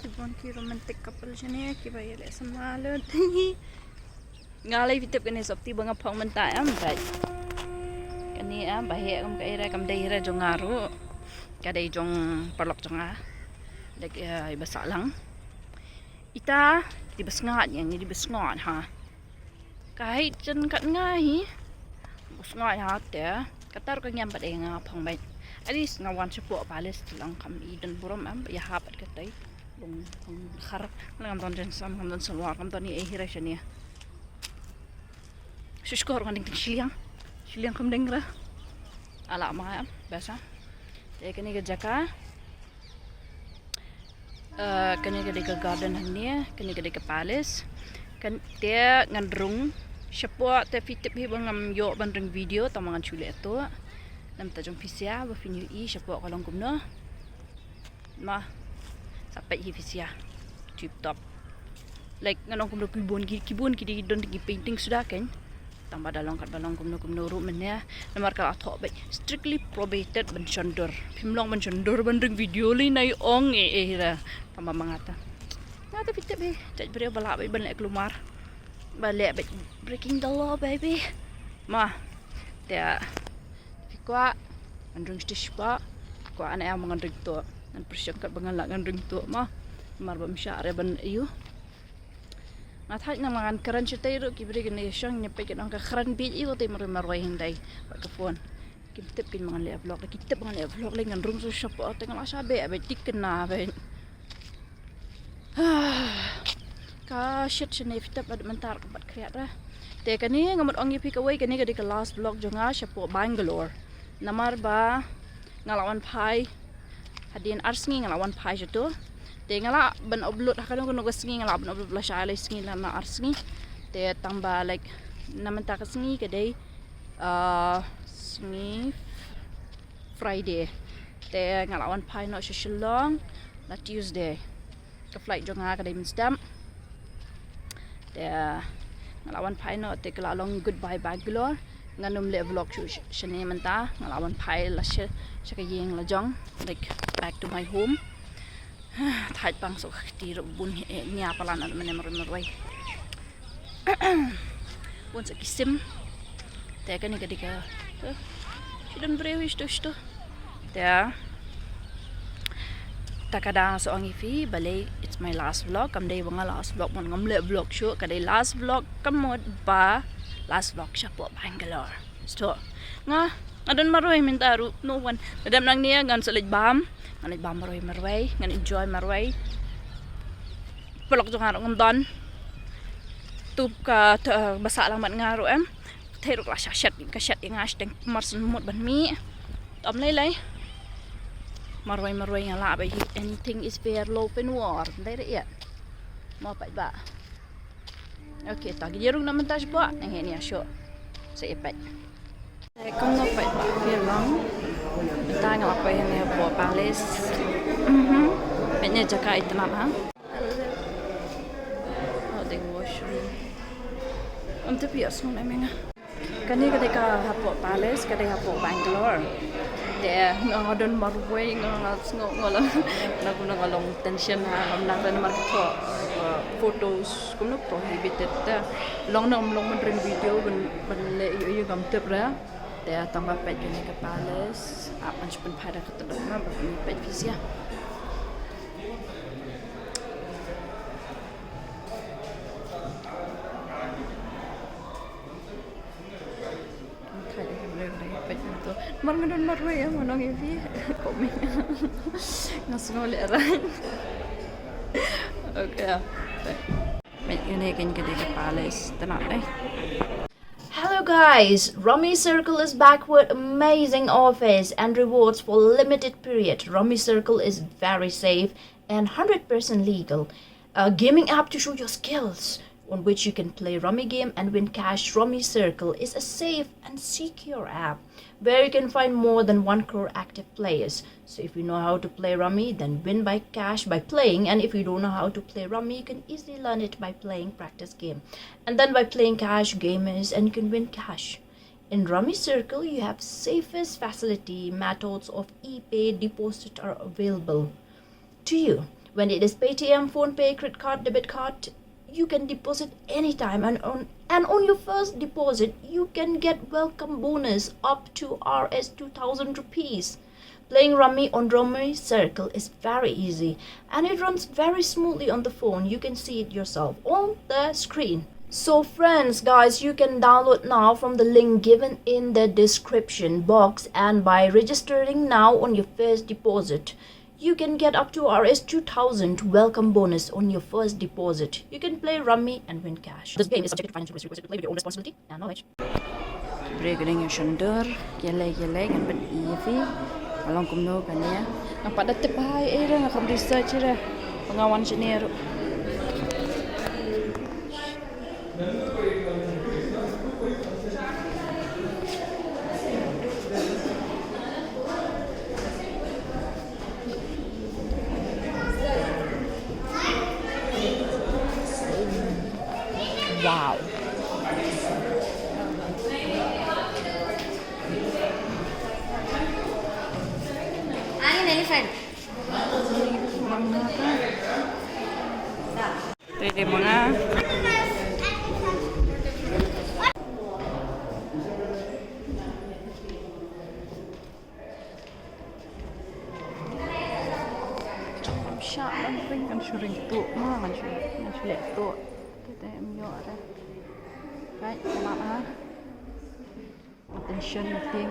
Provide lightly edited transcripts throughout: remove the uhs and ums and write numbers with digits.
Tibon ki romantic couple sini ki bayar semalut. Ngalai vitip kene sopti banga phong mentai am bai. Kani am bahaya kam kai ra kam dai ra jongaru. Kadai jong perlok jonga. Dek basalang. Ita di besngat yang ni di besngat ha. Kai chen kat ngai. Besngat ha te. Katar ka nyam pada nga phong bai. Alis ngawan sepo pales tulang kam i dan buram am ya hapat katai. Long khar ngam don jen sam ngam don salwar ngam don ni hira shania. Suskor kan ding Shillong. Shillong kam ding ra. Ala ma biasa. Dia kini ke jaka. Kini ke dekat garden ni, kini ke dekat palace. Kan dia ngandrung sepo te fitip hi bangam yo bandring video tamangan chule tu. Nam tajong pisia ba finyu I sepo kalong kumno. Ma sampai hi pisia. Tip top. Like nganong kumno kibun ki don di painting sudah kan. Tambah dalam kat balong kumno room menya namar ka athok bai strictly probated bencondor pimlong bencondor bandring video li nai ong ra tambah mangata ngata pitep be cak bere bala bai ban lek kelumar balik bai breaking the law baby ma dia fikwa andring stish pa ko ana am ngandring tu nan persiap kat bangalak ngandring tu ma mar ba msyare ban ayu Nathaj na mangan karan chitay ro kibri gani siyang nyapay kinang kakaran bit iyo tay marway hinday pagkapon kitip kin mga vlog kitip mga vlog lang ng room sa shop o tinggal asabi abay tikin na abay ka shit siya nefitap ad mentar kapat kriat ra te kani ngamot ong ipik away kani kadi ka last vlog jo nga siya po Bangalore namar ba ngalawan pai hadin arsngi ngalawan pai siya to te ngala ban upload hakalo kuno gasngi ngala ban upload la shalay sngi la na arsngi te tamba like naman ta kasngi kadai sngi Friday te ngalawan pai no Shillong la Tuesday ka flight jo nga kadai Mynsiem te ngalawan pai no te kala long goodbye Bangalore nganum le vlog chu shane manta ngalawan pai la sha ka yeng la jong like back to my home Thaj bang so tiro bun nya palan an mene marway bun sa kisim te kani kadika sidon brewi sto te takada so ang ifi balay it's my last vlog kam day wanga last vlog mon ngamle vlog show kadai last vlog kamod ba last vlog siya po Bangalore sto nga adon marway mintaru no one nadam nang niya gan sa bam ngan ba marway ngan enjoy marway pelok jong ngaro ngam tup ka basa lang mat ngaro em thero la shat ka shat yang as teng marsen mot ban mi tom lay marway ngala ba anything is fair low pen war dai re ya mo pa ba okay tagi jerung naman tas ba nang ni asyo sa ipet kung no pa ba Shillong kita ngapain ya buat palace Banyak jaga itu nama oh the washroom untuk biasa mana menga kani ketika hapo palace ketika hapo Bangalore dia ngadon marway ngolang nagulong tension ha namna marko photos kuno prohibited long mandring video ban le yu gam tepra dia tambah pet ni ke palace apa pun pada ketemu mah bagi pet fisia Marngadon marway manong ifi komen nasnol eran okay met yun kan ke palace tanap Hello guys, Rummy Circle is back with amazing offers and rewards for limited period. Rummy Circle is very safe and 100% legal. A gaming app to show your skills on which you can play rummy game and win cash. Rummy Circle is a safe and secure app where you can find more than 1 crore active players. So if you know how to play rummy, then win by cash by playing, and if you don't know how to play rummy, you can easily learn it by playing practice game, and then by playing cash gamers, and you can win cash. In Rummy Circle, you have safest facility. Methods of e-pay deposit are available to you. When it is Paytm, phone pay, credit card, debit card, you can deposit anytime, and on your first deposit you can get welcome bonus up to Rs 2,000 rupees. Playing Rummy on Rummy Circle is very easy and it runs very smoothly on the phone. You can see it yourself on the screen. So friends, guys, you can download now from the link given in the description box, and by registering now on your first deposit, you can get up to Rs 2,000 welcome bonus on your first deposit. You can play Rummy and win cash. This game is subject to financial risk. Requested to play with your own responsibility and knowledge. Breaking shundur, yelay ngan ben ifi. Along kumno kanya. Ang pada tepay era ngakam research era. Pengawan senior. Wow. Angin ini friend. Pwede mga siya lang rin kan syuring tu mga kan syuring tu kita emyo ada right sama ha attention meeting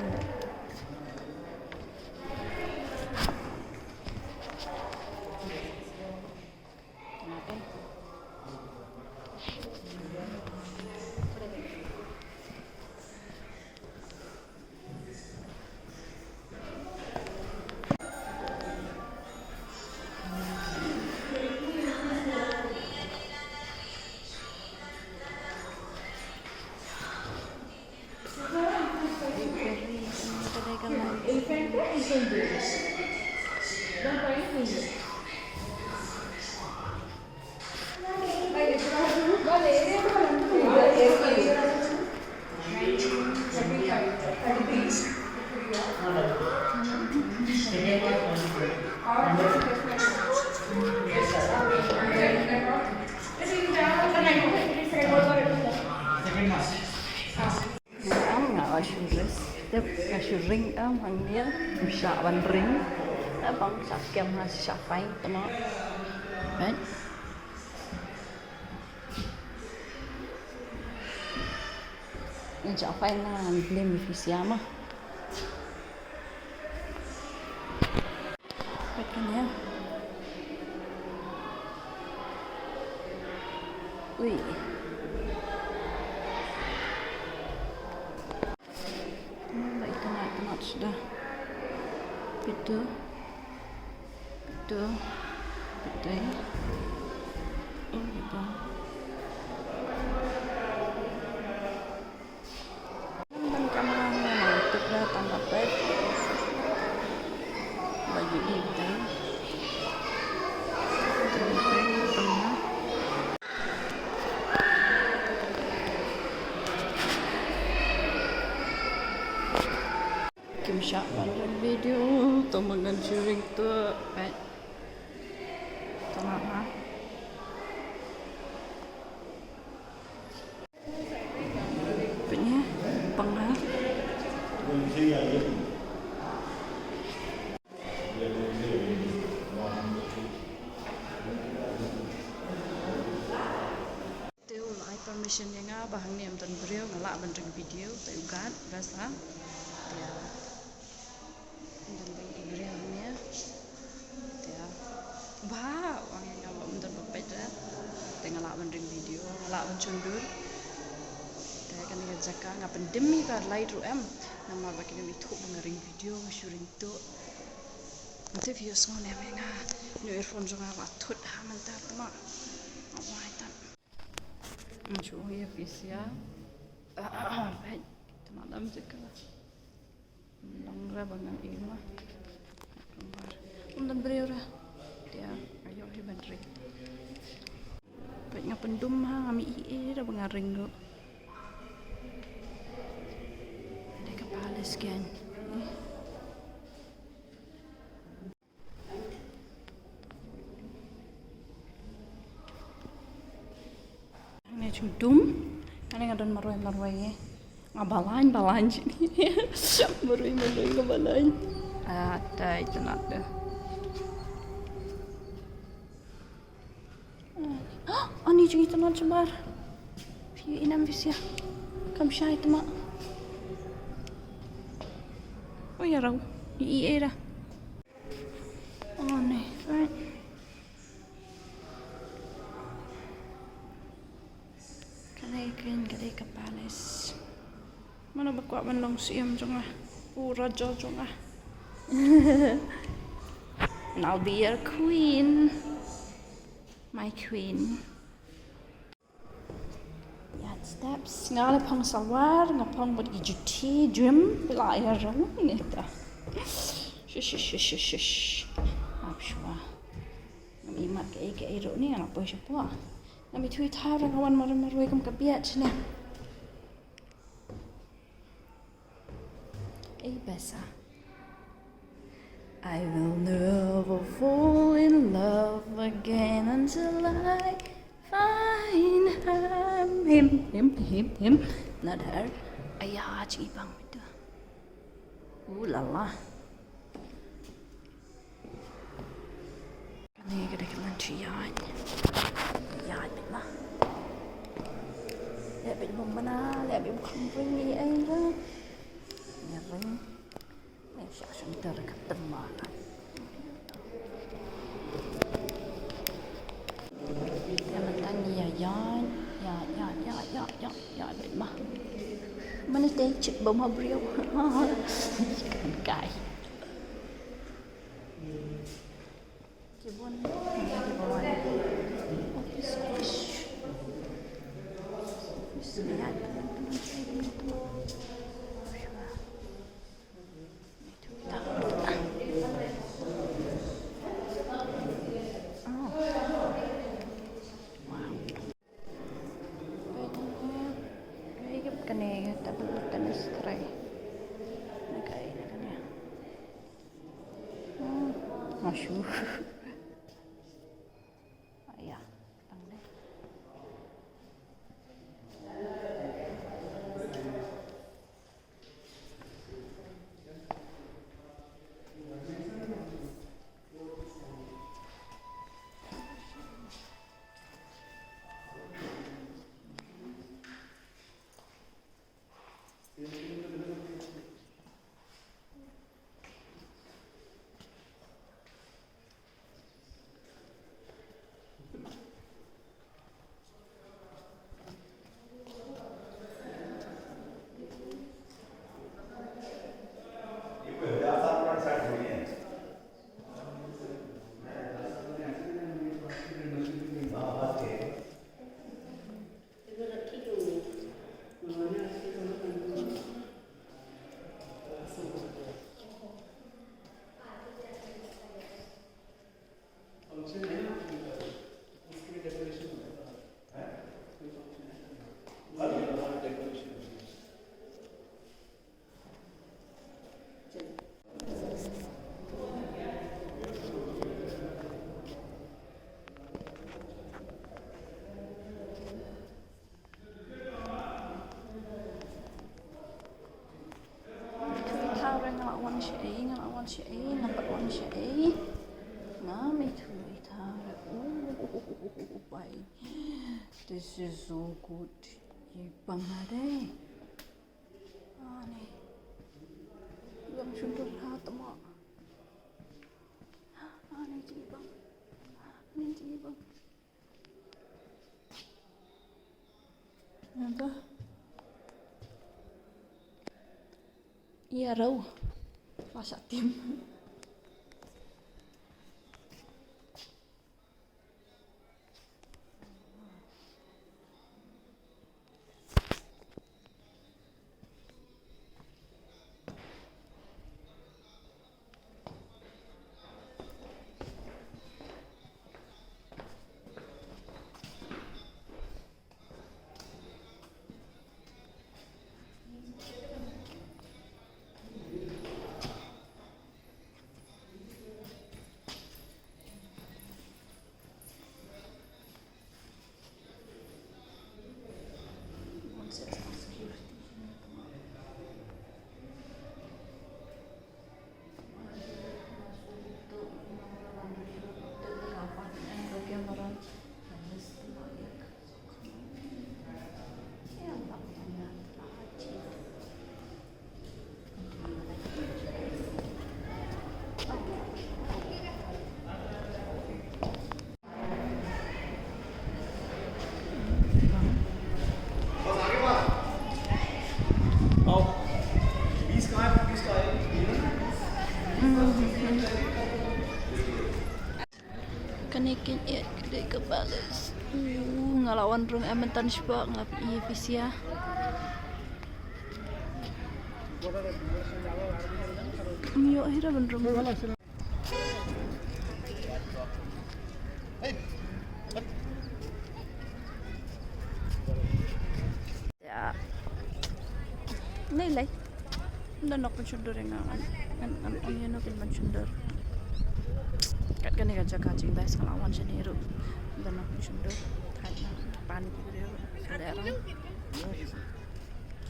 ring hàng nia bisa ban ring bang sak kem ha sak pai tama right sak pai na blem fisiama kan ya ui sudah betul oh gitu dan kameranya untuk datang dapat baju itu siya pada video temangan syuring tu right tama ha punya pangha teu lai permission yang bahang ni am tan brio ngalak ban video teugat rasa ya dan beriangnya ya wow ang yang bentar berbeda dengan lak banding video lak mencundur saya kan dengan jaka ngapen demi kar Leit em nama bagi kami tu mengaring video syuring tu nanti video semua ni menga new earphone juga watut ha mantap tema awai tan mencuci visia baik teman-teman jeka Langga bangang ima. Dan beriura dia ayo hiban ring. Baik ngapendum ha ngami dah bangaring lo. Ada kepala scan. chung dum. Kani ngadon maroi. Ngabalan sini. Maroi ngabalan. Tay tenak dah. Ani chung itu nak cembar. View inam visia. Kam syai temak. Oh ya rau. Iya dah. Oh nih, right. Kadai kepalis. Mana bakuat Mynsiem siam Jong ah. Raja Jong ah. And I'll be your queen. My queen. Yat steps. Ngale pang sawar, ngapang buat ijuti, dream, bila ya rong neta. Shush. Abshwa. Ngami mat ke ro ni anak boy siapa. Ngami thui thar ngawan maroi kam kabiat ni. Besa. I will never fall in love again until I find him. Not her. Ayah, cik bang itu. Lala. Kani kada kelan cian. Ya, bitlah. Lebih mana? Lebih bukan beri air. Ring. Siya dekat teman. Teman ya mah. Mana teh cik bom habriu. Kan kai. Kibun. Masyur. Ayah, tang deh. This is so good. Ibang ada. Ni. Ibang sudah hat mak. Ni ibang. Ni ibang. Apa? Iya raw. Masak tim. Kedai ke balas. Ngalawan rung ementan siapa ngalap iya visia. Yo akhirnya bener. Ya. Nilai. Dan nak pencundur yang kan onion nak pencundur. Kat kan ni kerja kacing bas ngelawan sendiri. Dan nak pencundur. Tanya panik gitu dia. Ada orang.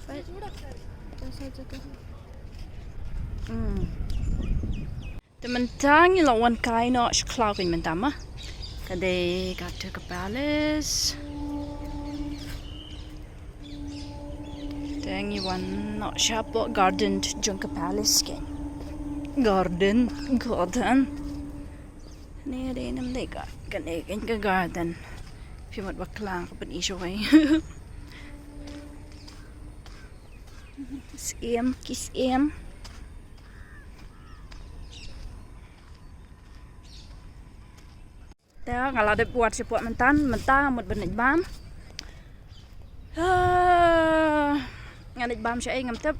Baik. Saja tu. Teman-teman lawan kain nak sekelauin mentama. Kadai kata ke palace. Tengi wan nak siapa garden jong ke palace kan. Garden. Ni ada enam deka. Kan ke garden. Fimat baklang kapan isu ay. Kiss em. Dah kalau ada buat sepuak mentah mut benih bam. Nganit bam siya ngam tep.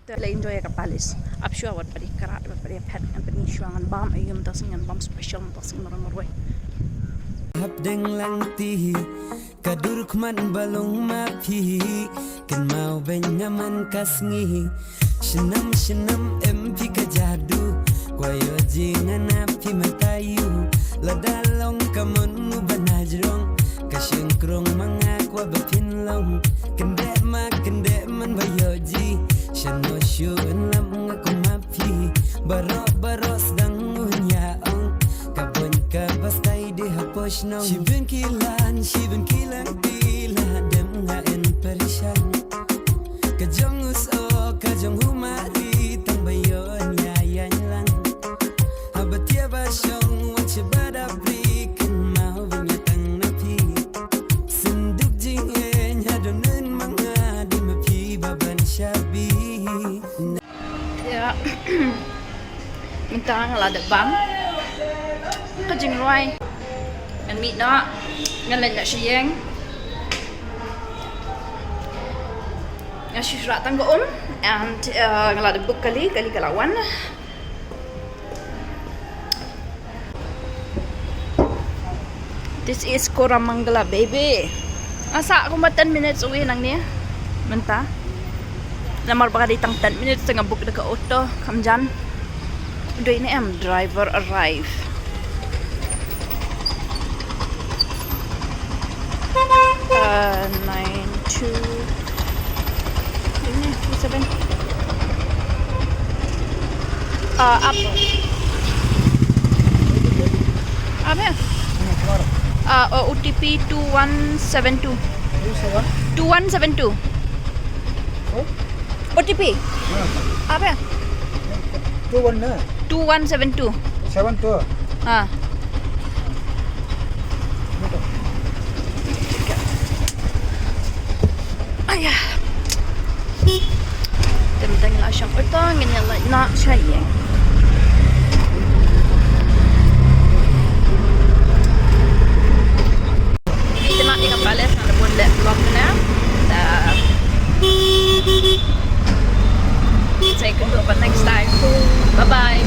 Tela enjoy ka palis. Apsyo wat padi karat wat padi pet an padi shuangan bam ayum tas ngan bam special tas marmarway. Deng lang ti kadur kman balong mapi kan mau benyaman kasngi shenam empi kajadu kwayo jingan api matayu ladalong kamon mu banajrong kasingkrong mangakwa bapinlong kende man bayoji shano shun lam ngaku mapi baro sedang unyaong kabon ka bastai de haposh no shibin kilan tila dem nga en perishan kajong uso kajong humari tang bayon ya lang abatia basyong wan chibada brikan mau binyatang napi senduk jingen hadonun mga di mapi baban shabi Ya. Minta ngalada bam. Kajing roi. Ngan meat nak. Ngan lain nak siang. Ngan syurat tangga and ngalada buk kali kalawan. This is Koramangala baby. Asa ako 10 minutes away nang ni. Mentah. Namar baka ditang 10 minutes tengah book dekat auto Kamjan. Udah ini driver arrive. Nine two. Ini 7. Up. Apa ya? OTP 2172. 2172. OTP. Apa ya? 2172. 72. Ah. Ayah. Tentang lah syam petang ini lah nak saya. Kita nak dengan balas nak buat vlog ni. Take a look at next time. Bye bye.